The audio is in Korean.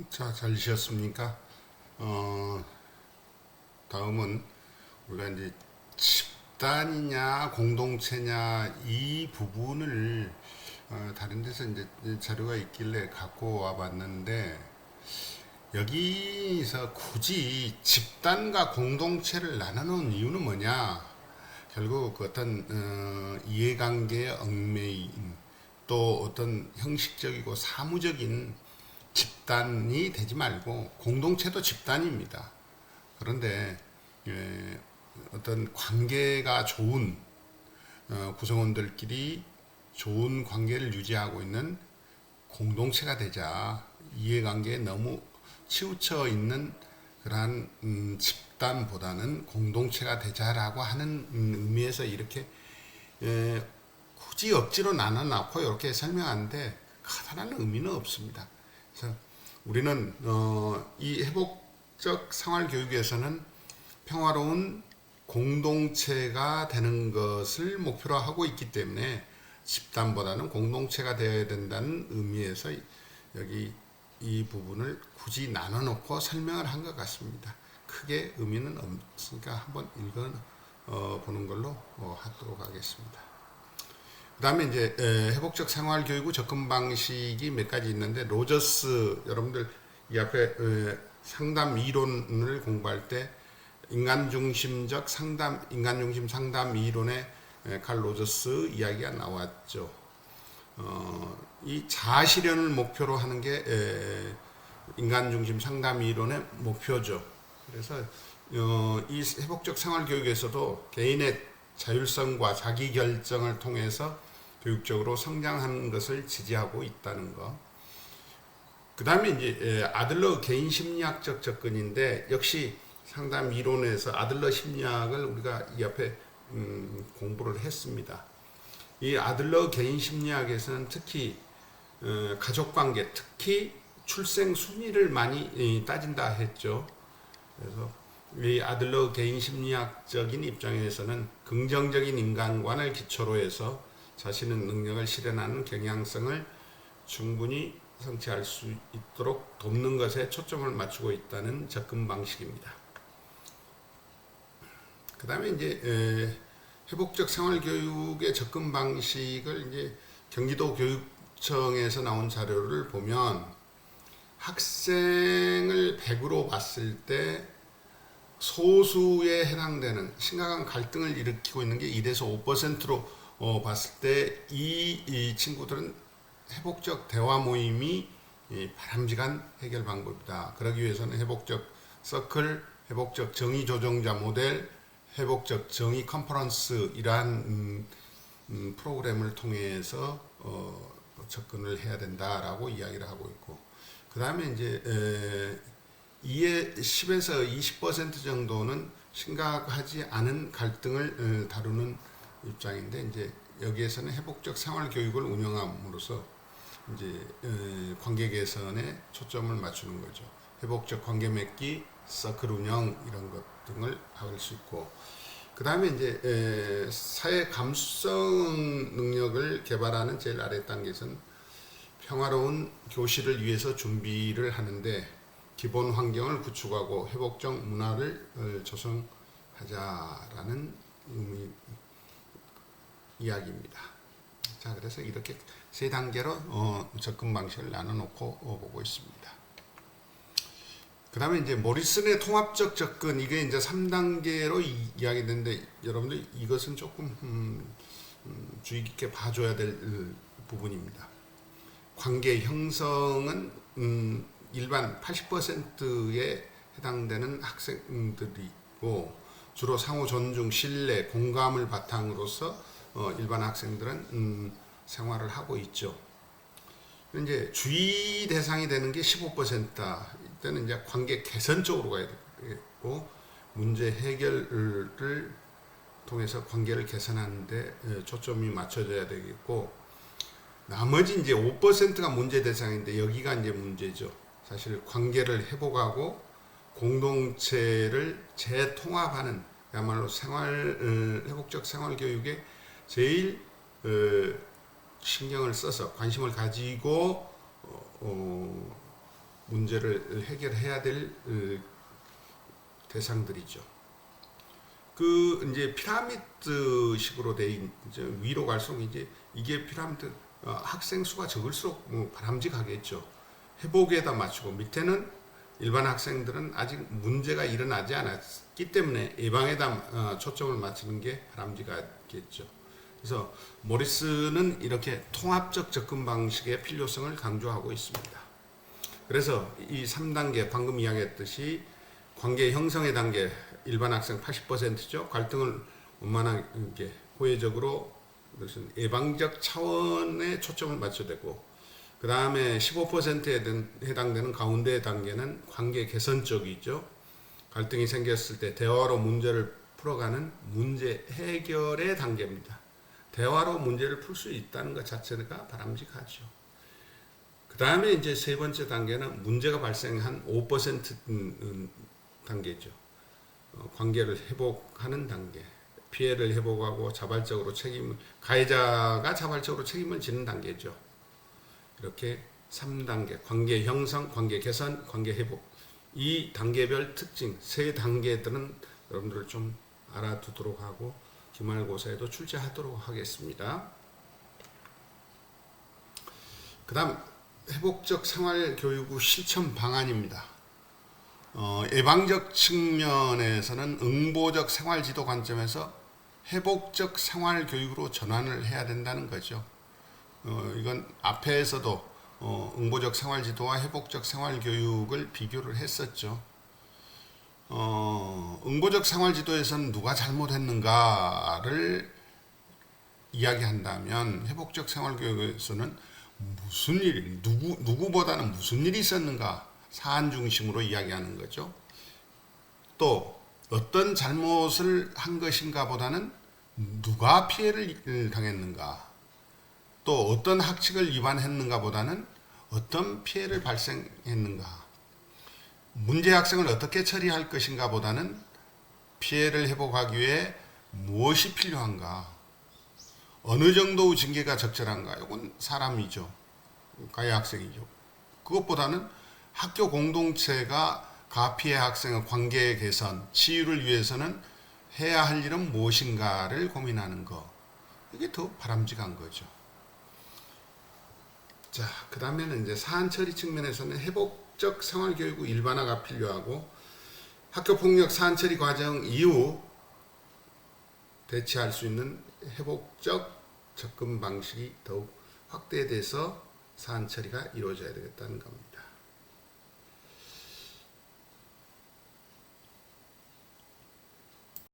자, 잘 지셨습니까? 어, 다음은 우리가 이제 집단이냐 공동체냐 이 부분을 다른 데서 이제 자료가 있길래 갖고 와 봤는데 여기서 굳이 집단과 공동체를 나누는 이유는 뭐냐? 결국 그 어떤 이해관계의 얽매임 또 어떤 형식적이고 사무적인 집단이 되지 말고 공동체도 집단입니다. 그런데 어떤 관계가 좋은 구성원들끼리 좋은 관계를 유지하고 있는 공동체가 되자 이해관계에 너무 치우쳐 있는 그러한 집단보다는 공동체가 되자라고 하는 의미에서 이렇게 굳이 억지로 나눠놓고 이렇게 설명하는데 커다란 의미는 없습니다. 그래서 우리는 이 회복적 생활 교육에서는 평화로운 공동체가 되는 것을 목표로 하고 있기 때문에 집단보다는 공동체가 되어야 된다는 의미에서 여기 이 부분을 굳이 나눠놓고 설명을 한 것 같습니다. 크게 의미는 없으니까 한번 읽어 보는 걸로 하도록 하겠습니다. 그 다음에 이제 회복적 생활 교육의 접근 방식이 몇 가지 있는데 로저스 여러분들 이 앞에 상담 이론을 공부할 때 인간중심적 상담 인간중심 상담 이론의 칼 로저스 이야기가 나왔죠. 이 자아실현을 목표로 하는 게 인간중심 상담 이론의 목표죠. 그래서 이 회복적 생활 교육에서도 개인의 자율성과 자기결정을 통해서 교육적으로 성장하는 것을 지지하고 있다는 거. 그 다음에 이제 아들러 개인 심리학적 접근인데 역시 상담 이론에서 아들러 심리학을 우리가 이 앞에 공부를 했습니다. 이 아들러 개인 심리학에서는 특히 가족관계, 특히 출생 순위를 많이 따진다 했죠. 그래서 이 아들러 개인 심리학적인 입장에서는 긍정적인 인간관을 기초로 해서 자신의 능력을 실현하는 경향성을 충분히 성취할 수 있도록 돕는 것에 초점을 맞추고 있다는 접근 방식입니다. 그 다음에 이제 회복적 생활교육의 접근 방식을 이제 경기도 교육청에서 나온 자료를 보면 학생을 100으로 봤을 때 소수에 해당되는 심각한 갈등을 일으키고 있는 게 2에서 5%로 봤을 때 이 친구들은 회복적 대화 모임이 바람직한 해결 방법이다. 그러기 위해서는 회복적 서클, 회복적 정의 조정자 모델, 회복적 정의 컨퍼런스 이러한 프로그램을 통해서 접근을 해야 된다라고 이야기를 하고 있고 그 다음에 이제 10에서 20% 정도는 심각하지 않은 갈등을 다루는 입장인데 이제 여기에서는 회복적 생활 교육을 운영함으로써 이제 관계 개선에 초점을 맞추는 거죠. 회복적 관계 맺기, 서클 운영 이런 것 등을 할 수 있고 그 다음에 이제 사회 감수성 능력을 개발하는 제일 아래 단계에서는 평화로운 교실을 위해서 준비를 하는데 기본 환경을 구축하고 회복적 문화를 조성하자라는 이야기입니다. 자, 그래서 이렇게 세 단계로 접근 방식을 나눠놓고 보고 있습니다. 그 다음에 이제 모리슨의 통합적 접근, 이게 이제 3단계로 이야기되는데, 여러분들 이것은 조금, 주의 깊게 봐줘야 될 부분입니다. 관계 형성은, 일반 80%에 해당되는 학생들이고, 주로 상호 존중, 신뢰, 공감을 바탕으로서, 일반 학생들은, 생활을 하고 있죠. 이제 주의 대상이 되는 게 15%다. 이때는 이제 관계 개선 쪽으로 가야 되고 문제 해결을 통해서 관계를 개선하는데 초점이 맞춰져야 되겠고 나머지 이제 5%가 문제 대상인데 여기가 이제 문제죠. 사실 관계를 회복하고 공동체를 재통합하는 야말로 회복적 생활 교육에 제일 신경을 써서 관심을 가지고 문제를 해결해야 될 대상들이죠. 그 이제 피라미드식으로 돼 이제 위로 갈수록 이제 이게 피라미드 학생 수가 적을수록 뭐 바람직하겠죠. 회복에다 맞추고 밑에는 일반 학생들은 아직 문제가 일어나지 않았기 때문에 예방에다 초점을 맞추는 게 바람직하겠죠. 그래서 모리스는 이렇게 통합적 접근 방식의 필요성을 강조하고 있습니다. 그래서 이 3단계 방금 이야기했듯이 관계 형성의 단계 일반 학생 80%죠. 갈등을 원만하게 호혜적으로 무슨 예방적 차원에 초점을 맞춰야 되고 그 다음에 15%에 해당되는 가운데 단계는 관계 개선 쪽이죠. 갈등이 생겼을 때 대화로 문제를 풀어가는 문제 해결의 단계입니다. 대화로 문제를 풀 수 있다는 것 자체가 바람직하죠. 그 다음에 이제 세 번째 단계는 문제가 발생한 5% 단계죠. 관계를 회복하는 단계. 피해를 회복하고 자발적으로 가해자가 자발적으로 책임을 지는 단계죠. 이렇게 3단계, 관계 형성, 관계 개선, 관계 회복. 이 단계별 특징, 세 단계들은 여러분들 좀 알아두도록 하고 기말고사에도 출제하도록 하겠습니다. 그 다음 회복적 생활교육 후 실천 방안입니다. 예방적 측면에서는 응보적 생활지도 관점에서 회복적 생활교육으로 전환을 해야 된다는 거죠. 이건 앞에서도 응보적 생활지도와 회복적 생활교육을 비교를 했었죠. 응보적 생활지도에서는 누가 잘못했는가를 이야기한다면 회복적 생활교육에서는 무슨 일이 누구보다는 무슨 일이 있었는가 사안 중심으로 이야기하는 거죠. 또 어떤 잘못을 한 것인가 보다는 누가 피해를 당했는가 또 어떤 학칙을 위반했는가 보다는 어떤 피해를 발생했는가 문제 학생을 어떻게 처리할 것인가 보다는 피해를 회복하기 위해 무엇이 필요한가 어느 정도 징계가 적절한가 이건 사람이죠. 가해 학생이죠. 그것보다는 학교 공동체가 가피해 학생의 관계 개선, 치유를 위해서는 해야 할 일은 무엇인가를 고민하는 거. 이게 더 바람직한 거죠. 자, 그 다음에는 이제 사안 처리 측면에서는 회복적 생활교육 후 일반화가 필요하고 학교폭력 사안 처리 과정 이후 대체할 수 있는 회복적 접근 방식이 더욱 확대돼서 사안 처리가 이루어져야 되겠다는 겁니다.